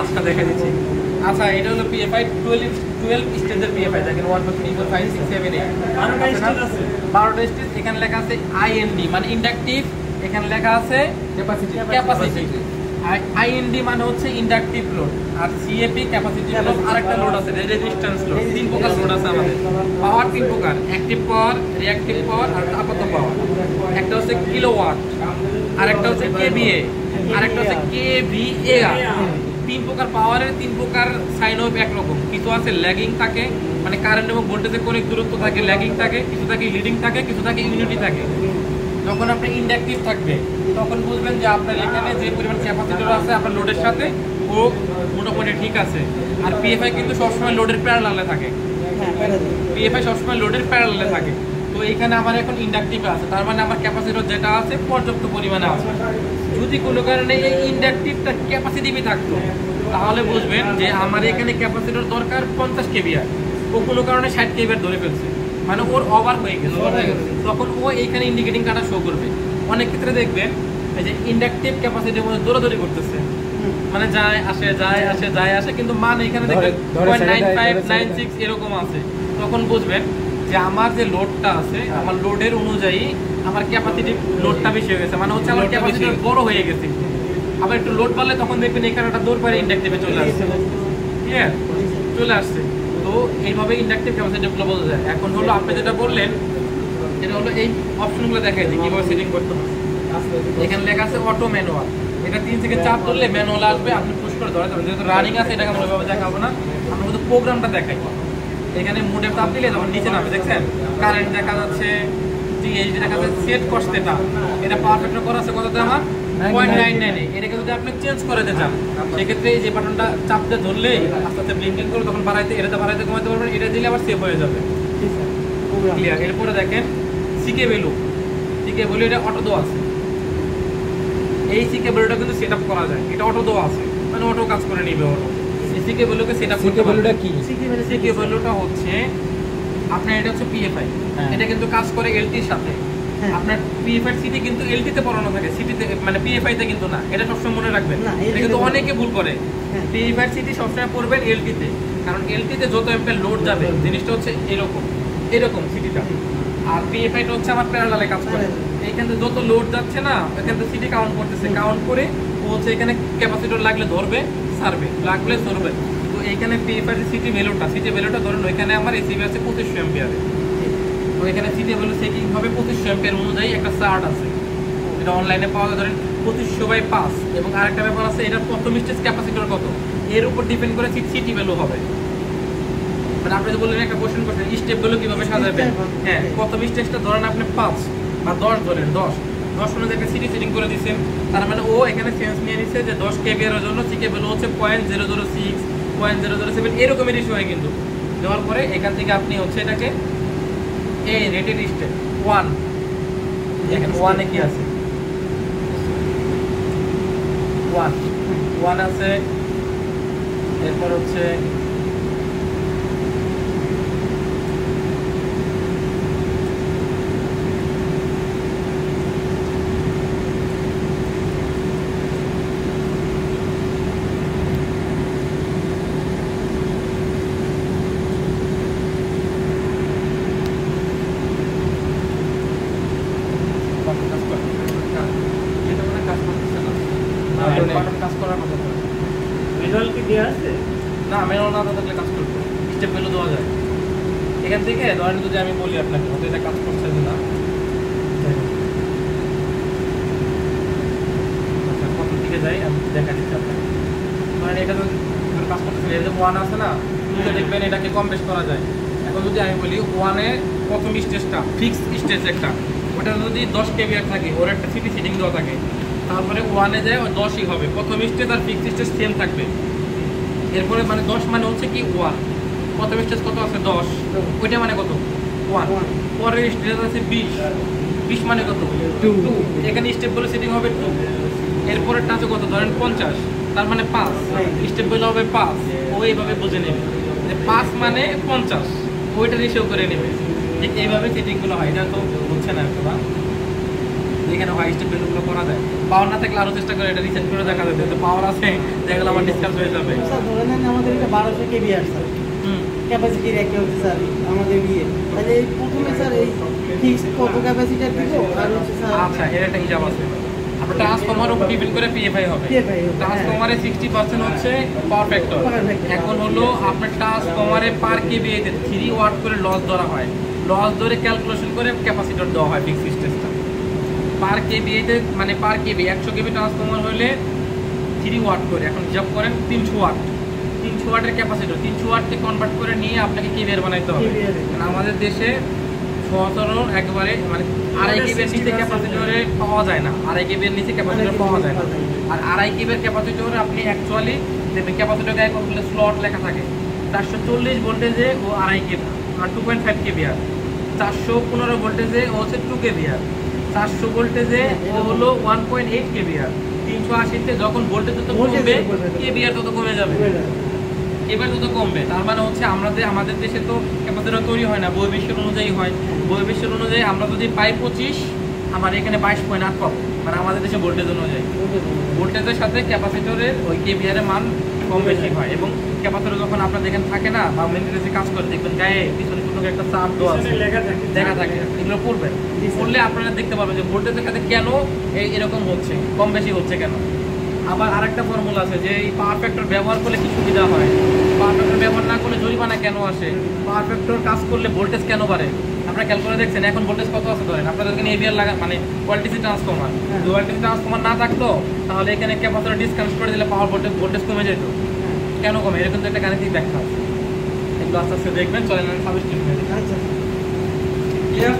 আচ্ছা দেখা দিচ্ছি। আচ্ছা এটা হলো পিএফআই 12 স্টেজের পিএফআই, দেখেন 1 2 3 4 5 6 7 8 12টা স্টেজ। এখানে লেখা আছে আইএনডি মানে ইন্ডাকটিভ, এখানে লেখা আছে ক্যাপাসিটি। আইএনডি মানে হচ্ছে ইন্ডাকটিভ লোড, আর সিএপি ক্যাপাসিটি লোড। আরেকটা লোড আছে রেজিস্ট্যান্স লোড। তিন প্রকার লোড আছে আমাদের। পাওয়ার তিন প্রকার, অ্যাক্টিভ পাওয়ার, রিঅ্যাক্টিভ পাওয়ার আর আপাত পাওয়ার। একটা হচ্ছে কিলোওয়াট, আরেকটা হচ্ছে কেভিএ, আরেকটা হচ্ছে কেভিএআর। তিন প্রকার পাওয়ারের তিন প্রকার সাইন ওয়েভ একরকম। কিছু আছে ল্যাগিং থাকে, মানে কারেন্ট এবং ভোল্টেজের কোনো দূরত্ব থাকে, ল্যাগিং থাকে, কিছু থাকে লিডিং থাকে, কিছু থাকে ইউনিটি থাকে। যখন আপনি ইন্ডাকটিভ থাকবে তখন বুঝবেন যে আপনার এখানে যে পরিমাণ ক্যাপাসিটর আছে আপনার লোডের সাথে ও মোটামুটি ঠিক আছে। আর পিএফআই কিন্তু সবসময় লোডের প্যারালালে থাকে, পিএফআই সবসময় লোডের প্যারালালে থাকে। তো এইখানে আমার এখন ইন্ডাকটিভ আছে, তার মানে আমার ক্যাপাসিটর যেটা আছে পর্যাপ্ত পরিমাণে আছে। যদি কোনো কারণে এই ইন্ডাকটিভটা ক্যাপাসিটিভই থাকতো তাহলে বুঝবেন যে আমার এখানে ক্যাপাসিটর দরকার 50 কেভিআর, ও কোনো কারণে 60 কেভিআর ধরে ফেলছে, মানে ওর ওভার হয়ে গেছে। তখন ও এইখানে ইন্ডিকেটিং কাটা শো করবে। অনেক ক্ষেত্রে দেখবেন এই যে ইন্ডাকটিভ ক্যাপাসিটির মধ্যে দৌড়াদৌড়ি করতেছে, মানে যায় আসে যায় আসে যায় আসে, কিন্তু মান এখানে দেখবেন 0.95 96 এরকম আছে। তখন বুঝবেন যে আমার যে লোডটা আছে আমার লোডের অনুযায়ী আমার ক্যাপাসিটি লোডটা বেশি হয়ে গেছে, মানে হচ্ছে আমার ক্যাপাসিটি বড় হয়ে গেছে। আবার একটু লোড বাড়লে তখন দেখবেন এই কারণটা দৌড় পারে ইন্ডাকটিভে চলে আসছে, ক্লিয়ার চলে আসছে। তো এইভাবে ইন্ডাকটিভ ক্যাপাসিটিগুলো বোঝা যায়। এখন হলো আপনি যেটা বললেন এটা হলো এই অপশনগুলো দেখাই দিই কিভাবে সেটিং করতে হবে। এখানে লেখা আছে অটো ম্যানুয়াল, এটা 3 থেকে 4 ধরলে ম্যানুয়াল আসবে, আপনি পুশ করে ধরে যাবেন। যেহেতু রানিং আছে এটাকে আমরা ওইভাবে দেখাবো না, আমরা শুধু প্রোগ্রামটা দেখাই। এখানে মোডে চাপ দিলে যখন নিচে নামে দেখছেন কারেন্ট দেখা যাচ্ছে, টিএইচডি দেখা যাচ্ছে, সেট কস্ট এটা পারফেক্ট করা আছে কততে আমার 0.99। এটাকে যদি আপনি চেঞ্জ করে দিতে চান সেক্ষেত্রে এই যে বাটনটা চাপ দিয়ে ধরলেই আস্তে আস্তে ব্লিঙ্কিং করে তখন বাড়াইতে এটাতে বাড়াইতে কমাইতে পারবেন। এটা দিলে আবার সেভ হয়ে যাবে, ক্লিয়ার। এরপরে দেখেন সিকে ভ্যালু, সিকে ভ্যালু এটা অটো দেওয়া আছে। এই সিকে ভ্যালুটা কিন্তু সেট আপ করা যায়, এটা অটো দেওয়া আছে মানে অটো কাজ করে নিবে অটো। সিকে ভ্যালুকে সেট আপ করতে ভ্যালুটা কি? সিকে ভ্যালুটা হচ্ছে আপনার এটা হচ্ছে পিএফআই, এটা কিন্তু কাজ করে এলটির সাথে। আপনার পিএফআই সিটি কিন্তু এলটিতে পড়ানো থাকে, সিটিতে মানে পিএফআই তে কিন্তু না। এটা সবসময় মনে রাখবেন, এটা কিন্তু অনেকে ভুল করে। পিএফআই সিটি সবসময় পড়বেন এলটিতে, কারণ এলটিতে যত এম্পিয়ার লোড যাবে জিনিসটা হচ্ছে এরকম এরকম সিটিটা। আর পিএফআইটা হচ্ছে আমার প্যারালালে কাজ করে। এইখান থেকে যত লোড যাচ্ছে না এখান থেকে সিটি কাউন্ট করতেছে, কাউন্ট করে ও হচ্ছে এখানে ক্যাপাসিটর লাগলে ধরবে, সারবে, লাগলে ধরবে। তো এইখানে পিএফআই সিটি ভ্যালুটা ধরুন ওইখানে আমার এসিবি আছে 2500 এম্পিয়ারে। তো এখানে সিটি ভ্যালু সেটিং হবে 2500 এম্পিয়ার অনুযায়ী একটা চার্ট আছে, এটা অনলাইনে পাওয়া যায়। ধরেন 2500/5। এবং আরেকটা ব্যাপার আছে, এটার প্রথম স্টেজ ক্যাপাসিটর কত এর উপর ডিপেন্ড করে সিটি ভ্যালু হবে। মানে আপনি তো বললেন একটা কোশ্চেন করছেন স্টেপ ভ্যালু কিভাবে সাজাবেন। হ্যাঁ, প্রথম স্টেজটা ধরেন আপনি 5 বা 10 ধরেন, 10 অনুযায়ী একটা সিটি সেটিং করে দিচ্ছেন। তার মানে ও এখানে সেন্স নিয়ে নিচ্ছে যে 10 কেভিআর জন্য সিকে ভ্যালু হচ্ছে 0.006 0.007 এরকমই রেশিও হয়। কিন্তু দেওয়ার পরে এখান থেকে আপনি হচ্ছে এটাকে এই রেটেড স্টেপ 1 দেখেন 1 এ কি আছে, 1 আছে। এরপর হচ্ছে না ম্যানুয়াল না থাকলে কাজ করবে, স্টেপ ভ্যালু দেওয়া যায় এখান থেকে। ধরেন যদি আমি বলি আপনাকে হয়তো এটা কাজ করছে না, আচ্ছা প্রথম দিকে যাই আমি দেখা দিচ্ছি আপনাকে। ধরেন এটা যদি কাজ করতেছে, এটা 1 আছে না, দেখবেন এটাকে কম বেশ করা যায়। এখন যদি আমি বলি 1 এ প্রথম স্টেজটা ফিক্স স্টেজ একটা, ওটা যদি 10 কেভিআর থাকে ওর একটা সিটি সেটিং দেওয়া থাকে, তারপরে 1 এ যায় 10ই হবে প্রথম স্টেজ, আর ফিক্স স্টেজ সেম থাকবে। এরপরে মানে 10 মানে হচ্ছে কি 1, প্রথম স্টেজ কত আছে 10, ওইটা মানে কত 1। পরের স্টেজ আছে 20 মানে কত 2, এখানে স্টেপ বলে সেটিং হবে 2। এরপরেরটা আছে কত ধরেন 50, তার মানে 5, স্টেপ বলে হবে 5। ও এইভাবে বুঝে নেবে যে 5 মানে 50, ওইটা রেশিও করে নেবে। ঠিক এইভাবে সেটিংগুলো হয়। এটা তো বুঝছে না একটু না। এখানে হাই স্টেপ ভ্যালুগুলো করা যায়। পাওয়ার না থাকলে আরও চেষ্টা করে এটা রিসেট করে দেখা যাবে, তো পাওয়ার আছে যেগুলো আমার ডিসকাস হয়ে যাবে। স্যার ধরে নেন আমাদের এটা 1200 কেভি আর স্যার ক্যাপাসিটি রেখে হচ্ছে স্যার আমাদের ইয়ে, তাহলে এই প্রথমে স্যার এই ফিক্সড কত ক্যাপাসিটার দিব আর হচ্ছে স্যার আচ্ছা এর একটা হিসাব আছে। আপনার ট্রান্সফরমার উপর ডিপেন্ড করে পিএফআই হবে। ট্রান্সফরমারে 60% হচ্ছে পাওয়ার ফ্যাক্টর। এখন হলো আপনার ট্রান্সফরমারে পার কেভিতে 3 ওয়াট করে লস ধরা হয়, লস ধরে ক্যালকুলেশন করে ক্যাপাসিটর দেওয়া হয় ফিক্সড সিস্টেমটা পার কেভিতে, মানে পার কেভি 100 কেভি ট্রান্সফরমার হলে 3 ওয়াট করে, এখন হিসাব করেন 300 ওয়াট, 300 ওয়াটের ক্যাপাসিটর 300 ওয়াটকে কনভার্ট করে নিয়ে আপনাকে কেভিআর বানাইতে হবে। আমাদের দেশে সচরাচর একবারে মানে 2.5 কেভির নিচে ক্যাপাসিটরে পাওয়া যায় না, 2.5 কেভির নিচে ক্যাপাসিটর পাওয়া যায় না। আর 2.5 কেভির ক্যাপাসিটরে আপনি অ্যাকচুয়ালি দেখবেন ক্যাপাসিটর গায়ে কতগুলো স্লট লেখা থাকে, 440 ভোল্টেজে ও 2.5 কেভি আর 2.5 কেভিআর, 415 ভোল্টেজে ও হচ্ছে 2 কেভিআর, 400 ভোল্টেজে ও হলো 1.8 কেভিআর, 380 তে যখন ভোল্টেজ তত কমবে কেভিআর তত কমে যাবে, এবার তত কমবে। তার মানে হচ্ছে আমাদের দেশে তো ক্যাপাসিটর তৈরি হয় না, বহির্বিশ্বের অনুযায়ী হয়। বহির্বিশ্বের অনুযায়ী আমরা যদি পাই 25, আমার এখানে 22.8 পাবো, মানে আমাদের দেশে ভোল্টেজ অনুযায়ী। ভোল্টেজের সাথে ক্যাপাসিটরের ওই কেভিআরের মান কম বেশি হয়। এবং ক্যাপাসিটর যখন আপনার যেখানে থাকে না বা মেনটেন্যান্সে কাজ করে দেখবেন গায়ে পিছনে কোনো একটা চাপ দেওয়া আছে লেখা থাকে, এগুলো পড়বেন, পড়লে আপনারা দেখতে পাবেন যে ভোল্টেজের সাথে কেন এরকম হচ্ছে, কম বেশি হচ্ছে কেন। আবার আরেকটা ফর্মুলা আছে যে এই পাওয়ার ফ্যাক্টর ব্যবহার করলে কি সুবিধা হয়, পাওয়ার ফ্যাক্টর ব্যবহার না করলে জরিমানা কেন আসে, পাওয়ার ফ্যাক্টর কাজ করলে ভোল্টেজ কেন বাড়ে। আপনারা খেয়াল করে দেখছেন এখন ভোল্টেজ কত আছে ধরেন আপনাদের এখানে এবিআর লাগা মানে কোয়ালিটি ট্রান্সফরমার, কোয়ালিটি ট্রান্সফরমার না থাকতো তাহলে এখানে ক্যাপাসিটর ডিসকানেক্ট করে দিলে পাওয়ার ভোল্টেজ কমে যেত। কেন কমে, এরকম তো একটা গাণিতিক ব্যাখ্যা আছে, এগুলো আস্তে আস্তে দেখবেন। চলেন আমি সাবস্টিটিউট করে দিই। আচ্ছা ক্লিয়ার।